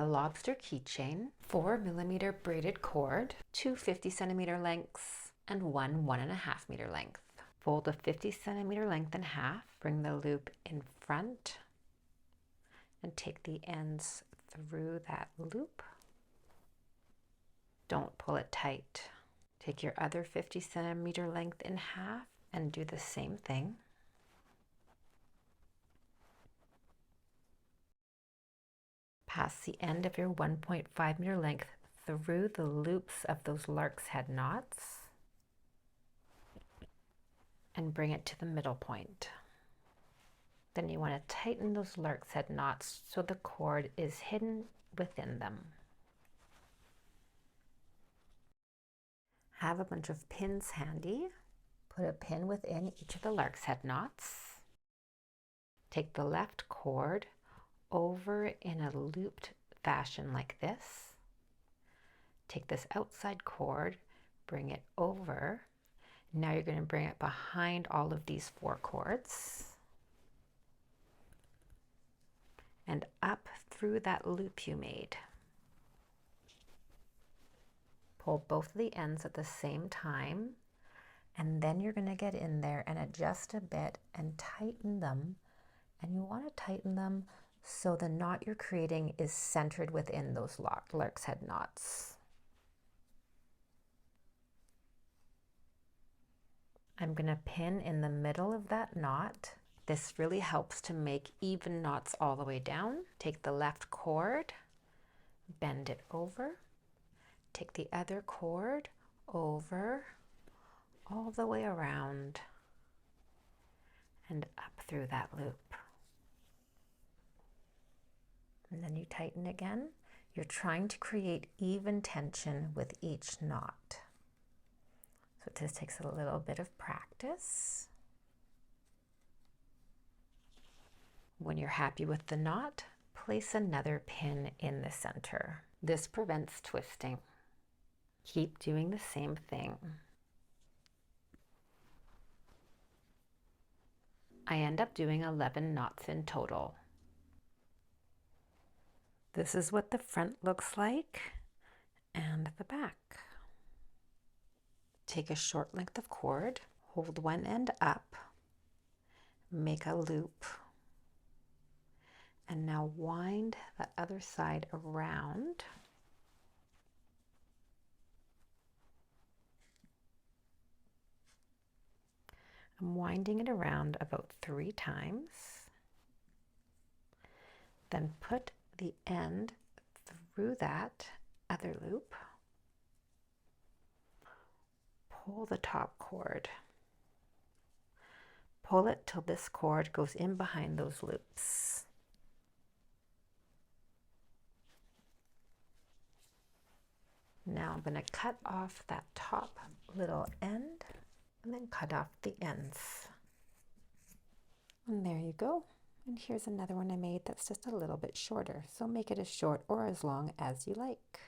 a lobster keychain, 4mm braided cord, 2 50cm lengths, and 1 1.5 meter length. Fold a 50cm length in half, bring the loop in front, and take the ends through that loop. Don't pull it tight. Take your other 50cm length in half and do the same thing. Pass the end of your 1.5 meter length through the loops of those lark's head knots and bring it to the middle point. Then you want to tighten those lark's head knots so the cord is hidden within them. Have a bunch of pins handy. Put a pin within each of the lark's head knots. Take the left cord over in a looped fashion like this. Take this outside cord, bring it over. Now you're going to bring it behind all of these 4 cords and up through that loop you made. Pull both of the ends at the same time, and then you're going to get in there and adjust a bit and tighten them. And you want to tighten them so the knot you're creating is centered within those lark's head knots. I'm going to pin in the middle of that knot. This really helps to make even knots all the way down. Take the left cord, bend it over, take the other cord over, all the way around and up through that loop. And then you tighten again. You're trying to create even tension with each knot. So this takes a little bit of practice. When you're happy with the knot, place another pin in the center. This prevents twisting. Keep doing the same thing. I end up doing 11 knots in total. This is what the front looks like and the back. Take a short length of cord, hold one end up, make a loop, and now wind the other side around. I'm winding it around about 3 times. Then put the end through that other loop. Pull the top cord. Pull it till this cord goes in behind those loops. Now I'm going to cut off that top little end and then cut off the ends. And there you go. And here's another one I made that's just a little bit shorter. So make it as short or as long as you like.